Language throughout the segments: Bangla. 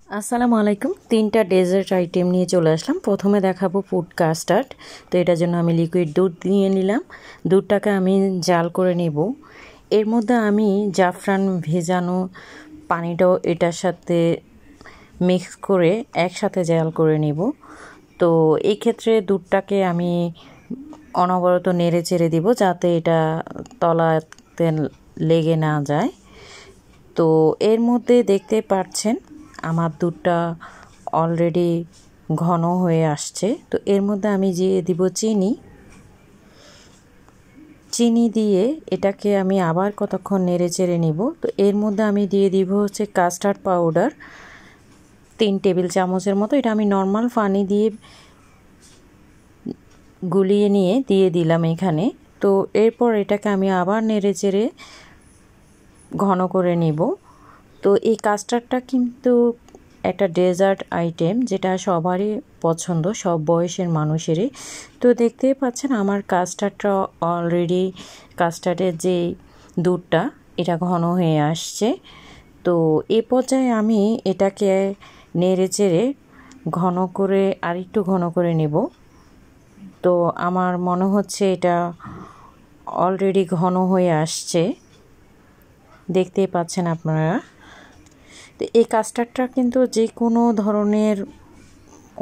আসসালামু আলাইকুম। 3টা ডেজার্ট আইটেম নিয়ে চলে আসলাম। প্রথমে দেখাবো ফুড কাস্টার্ড। তো এটার জন্য আমি লিকুইড দুধ নিয়ে নিলাম। দুধটাকে আমি জাল করে নেব। এর মধ্যে আমি জাফরান ভেজানো পানিটাও এটার সাথে মিক্স করে একসাথে জাল করে নেব। তো এই ক্ষেত্রে দুধটাকে আমি অনবরত নেড়ে চেড়ে দিব যাতে এটা তলাতে লেগে না যায়। তো এর মধ্যে দেখতে পাচ্ছেন আমার দুধটা অলরেডি ঘন হয়ে আসছে। তো এর মধ্যে আমি দিয়ে দিব চিনি দিয়ে এটাকে আমি আবার কতক্ষণ নেড়ে চেড়ে নিব। তো এর মধ্যে আমি দিয়ে দিব হচ্ছে কাস্টার্ড পাউডার 3 টেবিল চামচের মতো। এটা আমি নর্মাল পানি দিয়ে গুলিয়ে নিয়ে দিয়ে দিলাম এখানে। তো এরপর এটাকে আমি আবার নেড়ে চেড়ে ঘন করে নিব। তো এই কাস্টার্ডটা কিন্তু একটা ডেজার্ট আইটেম যেটা সবারই পছন্দ, সব বয়সের মানুষেরই। তো দেখতেই পাচ্ছেন আমার কাস্টার্ডটা অলরেডি কাস্টার্ডের যে দুধটা এটা ঘন হয়ে আসছে। তো এ পর্যায়ে আমি এটাকে নেড়ে চেড়ে ঘন করে আরেকটু ঘন করে নেব। তো আমার মনে হচ্ছে এটা অলরেডি ঘন হয়ে আসছে, দেখতেই পাচ্ছেন আপনারা। তো এই কাস্টার্ডটা কিন্তু যে কোনো ধরনের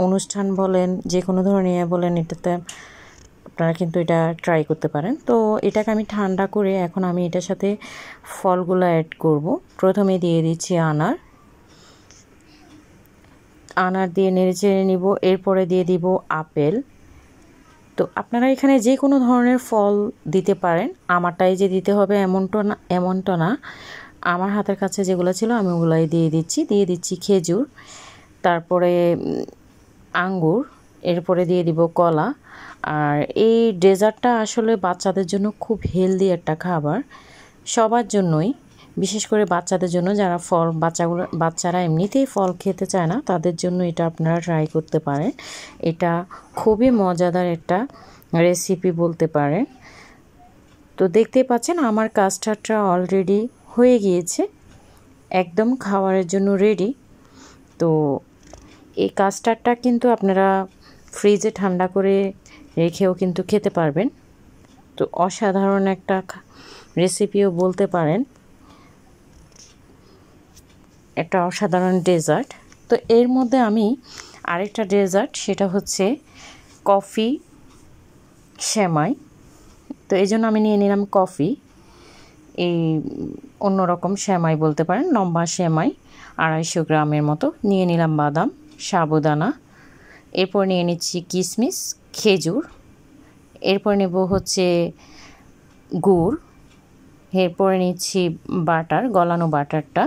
অনুষ্ঠান বলেন, যে কোনো ধরনের বলেন, এটাতে আপনারা কিন্তু এটা ট্রাই করতে পারেন। তো এটাকে আমি ঠান্ডা করে এখন আমি এটার সাথে ফলগুলো অ্যাড করব। প্রথমে দিয়ে দিচ্ছি আনার দিয়ে নেড়ে চেড়ে নিব। এরপরে দিয়ে দিব আপেল। তো আপনারা এখানে যে কোনো ধরনের ফল দিতে পারেন, আমারটাই যে দিতে হবে এমনটা না। আমার হাতের কাছে যেগুলো ছিল আমি ওগুলাই দিয়ে দিচ্ছি খেজুর, তারপরে আঙ্গুর, এরপরে দিয়ে দিব কলা। আর এই ডেজার্টটা আসলে বাচ্চাদের জন্য খুব হেলদি একটা খাবার, সবার জন্যই, বিশেষ করে বাচ্চাদের জন্য যারা বাচ্চারা এমনিতেই ফল খেতে চায় না, তাদের জন্য এটা আপনারা ট্রাই করতে পারেন। এটা খুবই মজাদার একটা রেসিপি বলতে পারেন। তো দেখতেই পাচ্ছেন আমার কাস্টার্ডটা অলরেডি হয়ে গিয়েছে, একদম খাওয়ারের জন্য রেডি। তো এই কাস্টার্ডটা কিন্তু আপনারা ফ্রিজে ঠান্ডা করে রেখেও কিন্তু খেতে পারবেন। তো অসাধারণ একটা রেসিপিও বলতে পারেন, একটা অসাধারণ ডেজার্ট। তো এর মধ্যে আমি আরেকটা ডেজার্ট, সেটা হচ্ছে কফি সেমাই। তো এই জন্য আমি নিয়ে নিলাম কফি, এই অন্যরকম সেমাই বলতে পারেন, লম্বা সেমাই 250 গ্রামের মতো নিয়ে নিলাম। বাদাম, সাবুদানা, এরপর নিয়ে নিচ্ছি কিশমিশ, খেজুর, এরপর নেব হচ্ছে গুড়, এরপরে নিচ্ছি বাটার, গলানো বাটারটা,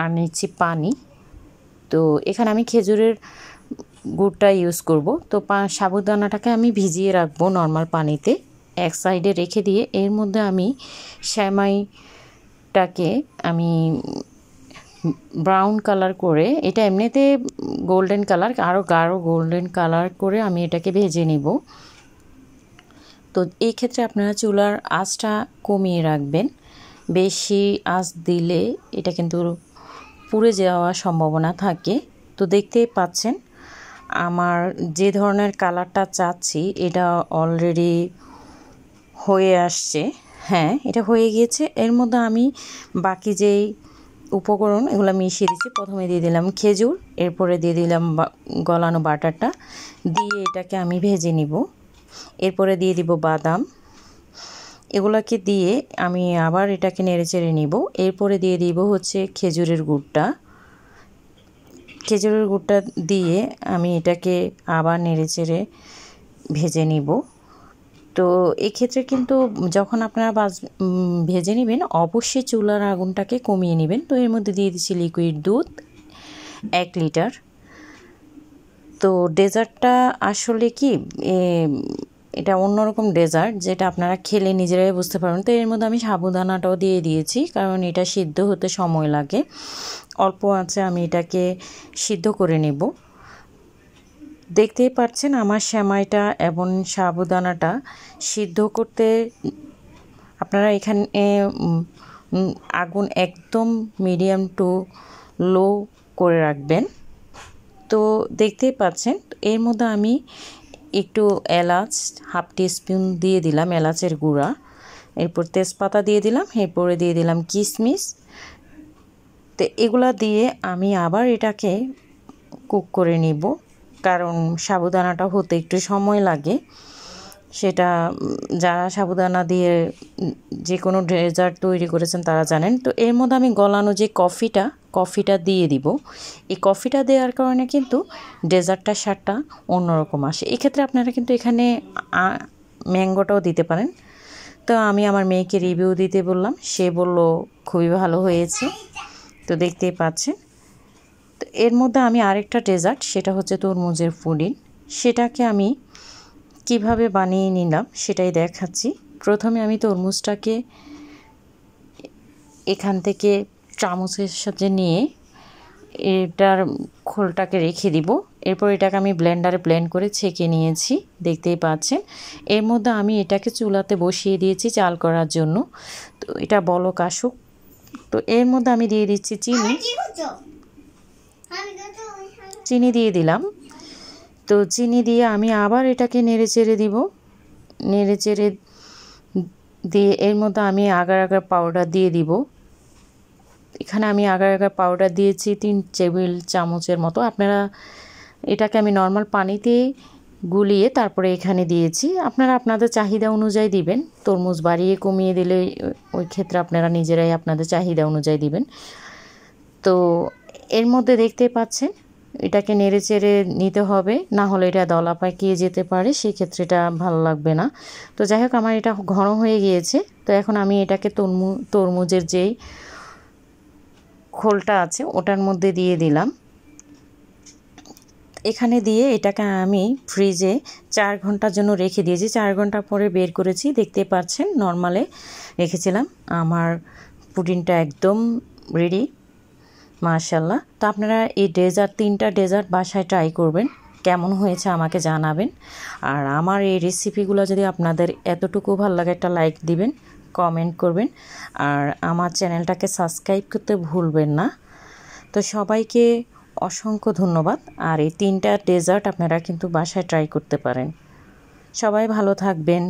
আর নিচ্ছি পানি। তো এখানে আমি খেজুরের গুড়টা ইউজ করব। তো সাবুদানাটাকে আমি ভিজিয়ে রাখবো নর্মাল পানিতে, এক সাইডে রেখে দিয়ে এর মধ্যে আমি সেমাইটাকে আমি ব্রাউন কালার করে, এটা এমনিতে গোল্ডেন কালার, আরও গাঢ় গোল্ডেন কালার করে আমি এটাকে ভেজে নিব। তো এই ক্ষেত্রে আপনারা চুলার আঁচটা কমিয়ে রাখবেন, বেশি আঁচ দিলে এটা কিন্তু পুড়ে যাওয়ার সম্ভাবনা থাকে। তো দেখতেই পাচ্ছেন আমার যে ধরনের কালারটা চাচ্ছি এটা অলরেডি হয়ে আসছে। হ্যাঁ, এটা হয়ে গিয়েছে। এর মধ্যে আমি বাকি যেই উপকরণ এগুলো মিশিয়ে দিচ্ছি। প্রথমে দিয়ে দিলাম খেজুর, এরপরে দিয়ে দিলাম গলানো বাটারটা, দিয়ে এটাকে আমি ভেজে নিব। এরপরে দিয়ে দিব বাদাম, এগুলাকে দিয়ে আমি আবার এটাকে নেড়ে চেড়ে নিব। এরপরে দিয়ে দিব হচ্ছে খেজুরের গুড়টা দিয়ে আমি এটাকে আবার নেড়ে চেড়ে ভেজে নিব। তো এক্ষেত্রে কিন্তু যখন আপনারা ভেজে নেবেন অবশ্যই চুলার আগুনটাকে কমিয়ে নেবেন। তো এর মধ্যে দিয়ে দিচ্ছি লিকুইড দুধ 1 লিটার। তো ডেজার্টটা আসলে কি এটা অন্যরকম ডেজার্ট, যেটা আপনারা খেলে নিজেরাই বুঝতে পারবেন। তো এর মধ্যে আমি সাবুদানাটাও দিয়ে দিয়েছি, কারণ এটা সিদ্ধ হতে সময় লাগে। অল্প আছে আমি এটাকে সিদ্ধ করে নেব। দেখতেই পাচ্ছেন আমার সেমাইটা এবং সাবুদানাটা সিদ্ধ করতে আপনারা এখানে আগুন একদম মিডিয়াম টু লো করে রাখবেন। তো দেখতেই পাচ্ছেন এর মধ্যে আমি একটু এলাচ হাফ টিস্পুন দিয়ে দিলাম, এলাচের গুঁড়া, এরপর তেজপাতা দিয়ে দিলাম, এরপরে দিয়ে দিলাম কিশমিশ। তো এগুলা দিয়ে আমি আবার এটাকে কুক করে নিব, কারণ সাবুদানাটা হতে একটু সময় লাগে। সেটা যারা সাবুদানা দিয়ে যে কোনো ডেজার্ট তৈরি করেছেন তারা জানেন। তো এর মধ্যে আমি গলানো যে কফিটা দিয়ে দিব। এই কফিটা দেওয়ার কারণে কিন্তু ডেজার্টটার স্বাদটা অন্যরকম আসে। এক্ষেত্রে আপনারা কিন্তু এখানে ম্যাঙ্গোটাও দিতে পারেন। তো আমি আমার মেয়েকে রিভিউ দিতে বললাম, সে বলল খুবই ভালো হয়েছে। তো দেখতেই পাচ্ছেন। তো এর মধ্যে আমি আরেকটা ডেজার্ট, সেটা হচ্ছে তরমুজের পুডিং, সেটাকে আমি কিভাবে বানিয়ে নিলাম সেটাই দেখাচ্ছি। প্রথমে আমি তরমুজটাকে এখান থেকে চামচের সাথে নিয়ে এটার খোলটাকে রেখে দিব। এরপর এটাকে আমি ব্লেন্ডারে ব্লেন্ড করে ছেঁকে নিয়েছি, দেখতেই পাচ্ছেন। এর মধ্যে আমি এটাকে চুলাতে বসিয়ে দিয়েছি চাল করার জন্য। তো এটা বলক আসুক। তো এর মধ্যে আমি দিয়ে দিচ্ছি চিনি দিয়ে দিলাম। তো চিনি দিয়ে আমি আবার এটাকে নেড়ে চেড়ে দিব। নেড়ে চেড়ে দিয়ে এর মধ্যে আমি আগার আগার পাউডার দিয়ে দিব। এখানে আমি আগার আগার পাউডার দিয়েছি 3 টেবিল চামচের মতো। আপনারা এটাকে আমি নর্মাল পানিতে গুলিয়ে তারপরে এখানে দিয়েছি। আপনারা আপনাদের চাহিদা অনুযায়ী দিবেন। তরমুজ বাড়িয়ে কমিয়ে দিলে ওই ক্ষেত্রে আপনারা নিজেরাই আপনাদের চাহিদা অনুযায়ী দিবেন। তো এর মধ্যে দেখতে পাচ্ছেন এটাকে নেড়ে চেড়ে নিতে হবে, না হলে এটা দলা পাকিয়ে যেতে পারে, সেই ক্ষেত্রে এটা ভালো লাগবে না। তো যাই হোক, আমার এটা ঘন হয়ে গিয়েছে। তো এখন আমি এটাকে তরমুজের যেই খোলটা আছে ওটার মধ্যে দিয়ে দিলাম। এখানে দিয়ে এটাকে আমি ফ্রিজে 4 ঘন্টার জন্য রেখে দিয়েছি। 4 ঘন্টা পরে বের করেছি, দেখতে পাচ্ছেন নর্মালে রেখেছিলাম। আমার পুডিংটা একদম রেডি, মাশাআল্লাহ। তো আপনারা এই ডেজার্ট 3টা ডেজার্ট বাসায় ট্রাই করবেন, কেমন হয়েছে আমাকে জানাবেন। আর আমার এই রেসিপিগুলো যদি আপনাদের এতটুকু ভালো লাগে একটা লাইক দিবেন, কমেন্ট করবেন, আর আমার চ্যানেলটাকে সাবস্ক্রাইব করতে ভুলবেন না। তো সবাইকে অসংখ্য ধন্যবাদ। আর এই 3টা ডেজার্ট আপনারা কিন্তু বাসায় ট্রাই করতে পারেন। সবাই ভালো থাকবেন।